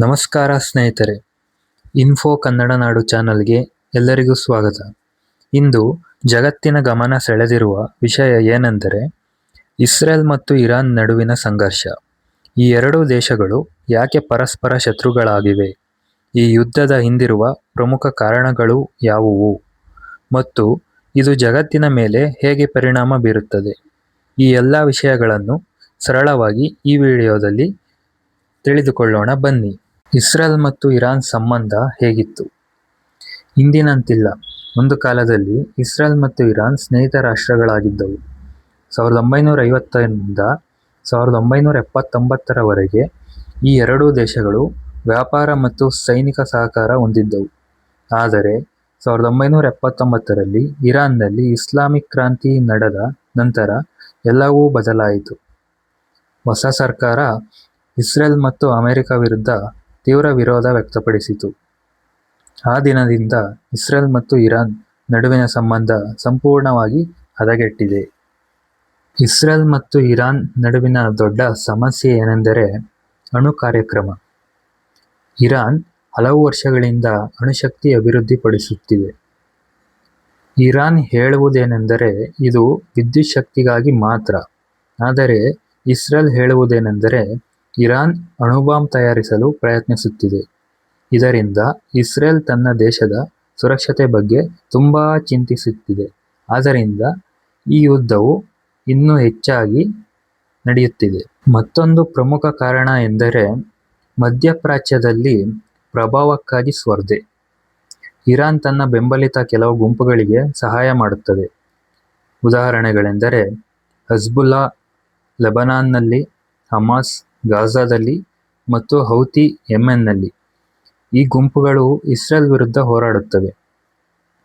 ನಮಸ್ಕಾರ ಸ್ನೇಹಿತರೆ, ಇನ್ಫೋ ಕನ್ನಡ ನಾಡು ಚಾನಲ್ಗೆ ಎಲ್ಲರಿಗೂ ಸ್ವಾಗತ. ಇಂದು ಜಗತ್ತಿನ ಗಮನ ಸೆಳೆದಿರುವ ವಿಷಯ ಏನೆಂದರೆ ಇಸ್ರೇಲ್ ಮತ್ತು ಇರಾನ್ ನಡುವಿನ ಸಂಘರ್ಷ. ಈ ಎರಡೂ ದೇಶಗಳು ಯಾಕೆ ಪರಸ್ಪರ ಶತ್ರುಗಳಾಗಿವೆ, ಈ ಯುದ್ಧದ ಹಿಂದಿರುವ ಪ್ರಮುಖ ಕಾರಣಗಳು ಯಾವುವು ಮತ್ತು ಇದು ಜಗತ್ತಿನ ಮೇಲೆ ಹೇಗೆ ಪರಿಣಾಮ ಬೀರುತ್ತದೆ, ಈ ಎಲ್ಲ ವಿಷಯಗಳನ್ನು ಸರಳವಾಗಿ ಈ ವಿಡಿಯೋದಲ್ಲಿ ತಿಳಿದುಕೊಳ್ಳೋಣ ಬನ್ನಿ. ಇಸ್ರೇಲ್ ಮತ್ತು ಇರಾನ್ ಸಂಬಂಧ ಹೇಗಿತ್ತು? ಇಂದಿನಂತಿಲ್ಲ. ಒಂದು ಕಾಲದಲ್ಲಿ ಇಸ್ರೇಲ್ ಮತ್ತು ಇರಾನ್ ಸ್ನೇಹಿತ ರಾಷ್ಟ್ರಗಳಾಗಿದ್ದವು. 1950ರಿಂದ 1979ರವರೆಗೆ ಈ ಎರಡೂ ದೇಶಗಳು ವ್ಯಾಪಾರ ಮತ್ತು ಸೈನಿಕ ಸಹಕಾರ ಹೊಂದಿದ್ದವು. ಆದರೆ 1979ರಲ್ಲಿ ಇರಾನ್ನಲ್ಲಿ ಇಸ್ಲಾಮಿಕ್ ಕ್ರಾಂತಿ ನಡೆದ ನಂತರ ಎಲ್ಲವೂ ಬದಲಾಯಿತು. ಹೊಸ ಸರ್ಕಾರ ಇಸ್ರೇಲ್ ಮತ್ತು ಅಮೆರಿಕ ವಿರುದ್ಧ ತೀವ್ರ ವಿರೋಧ ವ್ಯಕ್ತಪಡಿಸಿತು. ಆ ದಿನದಿಂದ ಇಸ್ರೇಲ್ ಮತ್ತು ಇರಾನ್ ನಡುವಿನ ಸಂಬಂಧ ಸಂಪೂರ್ಣವಾಗಿ ಹದಗೆಟ್ಟಿದೆ. ಇಸ್ರೇಲ್ ಮತ್ತು ಇರಾನ್ ನಡುವಿನ ದೊಡ್ಡ ಸಮಸ್ಯೆ ಏನೆಂದರೆ ಅಣು ಕಾರ್ಯಕ್ರಮ. ಇರಾನ್ ಹಲವು ವರ್ಷಗಳಿಂದ ಅಣುಶಕ್ತಿ ಅಭಿವೃದ್ಧಿಪಡಿಸುತ್ತಿದೆ. ಇರಾನ್ ಹೇಳುವುದೇನೆಂದರೆ ಇದು ವಿದ್ಯುತ್ ಶಕ್ತಿಗಾಗಿ ಮಾತ್ರ. ಆದರೆ ಇಸ್ರೇಲ್ ಹೇಳುವುದೇನೆಂದರೆ ಇರಾನ್ ಅಣುಬಾಂಬ್ ತಯಾರಿಸಲು ಪ್ರಯತ್ನಿಸುತ್ತಿದೆ. ಇದರಿಂದ ಇಸ್ರೇಲ್ ತನ್ನ ದೇಶದ ಸುರಕ್ಷತೆ ಬಗ್ಗೆ ತುಂಬಾ ಚಿಂತಿಸುತ್ತಿದೆ. ಆದ್ದರಿಂದ ಈ ಯುದ್ಧವು ಇನ್ನೂ ಹೆಚ್ಚಾಗಿ ನಡೆಯುತ್ತಿದೆ. ಮತ್ತೊಂದು ಪ್ರಮುಖ ಕಾರಣ ಎಂದರೆ ಮಧ್ಯಪ್ರಾಚ್ಯದಲ್ಲಿ ಪ್ರಭಾವಕ್ಕಾಗಿ ಸ್ಪರ್ಧೆ. ಇರಾನ್ ತನ್ನ ಬೆಂಬಲಿತ ಕೆಲವು ಗುಂಪುಗಳಿಗೆ ಸಹಾಯ ಮಾಡುತ್ತದೆ. ಉದಾಹರಣೆಗಳೆಂದರೆ ಹಜ್ಬುಲ್ಲಾ ಲೆಬನಾನ್ನಲ್ಲಿ, ಹಮಾಸ್ ಗಾಜಾದಲ್ಲಿ ಮತ್ತು ಹೌತಿ ಯೆಮೆನ್ನಲ್ಲಿ. ಈ ಗುಂಪುಗಳು ಇಸ್ರೇಲ್ ವಿರುದ್ಧ ಹೋರಾಡುತ್ತವೆ.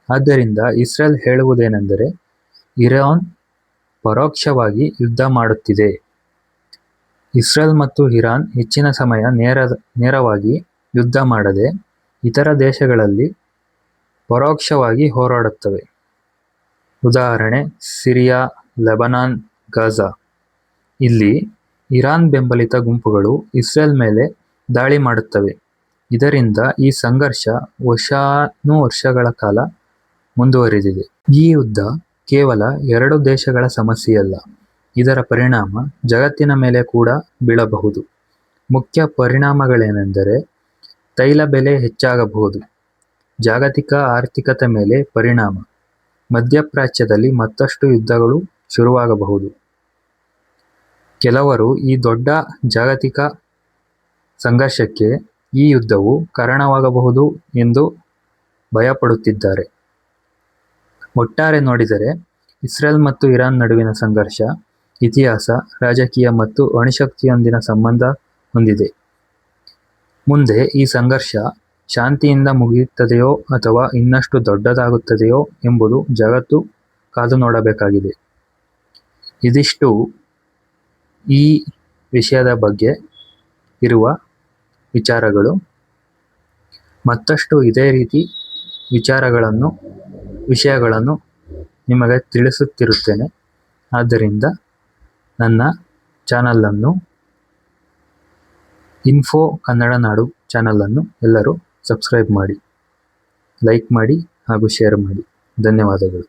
ಆದ್ದರಿಂದ ಇಸ್ರೇಲ್ ಹೇಳುವುದೇನೆಂದರೆ ಇರಾನ್ ಪರೋಕ್ಷವಾಗಿ ಯುದ್ಧ ಮಾಡುತ್ತಿದೆ. ಇಸ್ರೇಲ್ ಮತ್ತು ಇರಾನ್ ಹೆಚ್ಚಿನ ಸಮಯ ನೇರವಾಗಿ ಯುದ್ಧ ಮಾಡದೆ ಇತರ ದೇಶಗಳಲ್ಲಿ ಪರೋಕ್ಷವಾಗಿ ಹೋರಾಡುತ್ತವೆ. ಉದಾಹರಣೆ ಸಿರಿಯಾ, ಲೆಬನಾನ್, ಗಾಜಾ. ಇಲ್ಲಿ ಇರಾನ್ ಬೆಂಬಲಿತ ಗುಂಪುಗಳು ಇಸ್ರೇಲ್ ಮೇಲೆ ದಾಳಿ ಮಾಡುತ್ತವೆ. ಇದರಿಂದ ಈ ಸಂಘರ್ಷ ವರ್ಷಾನುವರ್ಷಗಳ ಕಾಲ ಮುಂದುವರಿದಿದೆ. ಈ ಯುದ್ಧ ಕೇವಲ ಎರಡು ದೇಶಗಳ ಸಮಸ್ಯೆಯಲ್ಲ, ಇದರ ಪರಿಣಾಮ ಜಗತ್ತಿನ ಮೇಲೆ ಕೂಡ ಬೀಳಬಹುದು. ಮುಖ್ಯ ಪರಿಣಾಮಗಳೇನೆಂದರೆ ತೈಲ ಬೆಲೆ ಹೆಚ್ಚಾಗಬಹುದು, ಜಾಗತಿಕ ಆರ್ಥಿಕತೆ ಮೇಲೆ ಪರಿಣಾಮ, ಮಧ್ಯಪ್ರಾಚ್ಯದಲ್ಲಿ ಮತ್ತಷ್ಟು ಯುದ್ಧಗಳು ಶುರುವಾಗಬಹುದು. ಕೆಲವರು ಈ ದೊಡ್ಡ ಜಾಗತಿಕ ಸಂಘರ್ಷಕ್ಕೆ ಈ ಯುದ್ಧವು ಕಾರಣವಾಗಬಹುದು ಎಂದು ಭಯಪಡುತ್ತಿದ್ದಾರೆ. ಒಟ್ಟಾರೆ ನೋಡಿದರೆ ಇಸ್ರೇಲ್ ಮತ್ತು ಇರಾನ್ ನಡುವಿನ ಸಂಘರ್ಷ ಇತಿಹಾಸ, ರಾಜಕೀಯ ಮತ್ತು ಅಣುಶಕ್ತಿಯೊಂದಿಗೆ ಸಂಬಂಧ ಹೊಂದಿದೆ. ಮುಂದೆ ಈ ಸಂಘರ್ಷ ಶಾಂತಿಯಿಂದ ಮುಗಿಯುತ್ತದೆಯೋ ಅಥವಾ ಇನ್ನಷ್ಟು ದೊಡ್ಡದಾಗುತ್ತದೆಯೋ ಎಂಬುದು ಜಗತ್ತು ಕಾದು ನೋಡಬೇಕಾಗಿದೆ. ಇದಿಷ್ಟು ಈ ವಿಷಯದ ಬಗ್ಗೆ ಇರುವ ವಿಚಾರಗಳು. ಮತ್ತಷ್ಟು ಇದೇ ರೀತಿ ವಿಷಯಗಳನ್ನು ನಿಮಗೆ ತಿಳಿಸುತ್ತಿರುತ್ತೇನೆ. ಆದ್ದರಿಂದ ನನ್ನ ಚಾನಲನ್ನು ಇನ್ಫೋ ಕನ್ನಡ ನಾಡು ಚಾನಲನ್ನು ಎಲ್ಲರೂ ಸಬ್ಸ್ಕ್ರೈಬ್ ಮಾಡಿ, ಲೈಕ್ ಮಾಡಿ ಹಾಗೂ ಶೇರ್ ಮಾಡಿ. ಧನ್ಯವಾದಗಳು.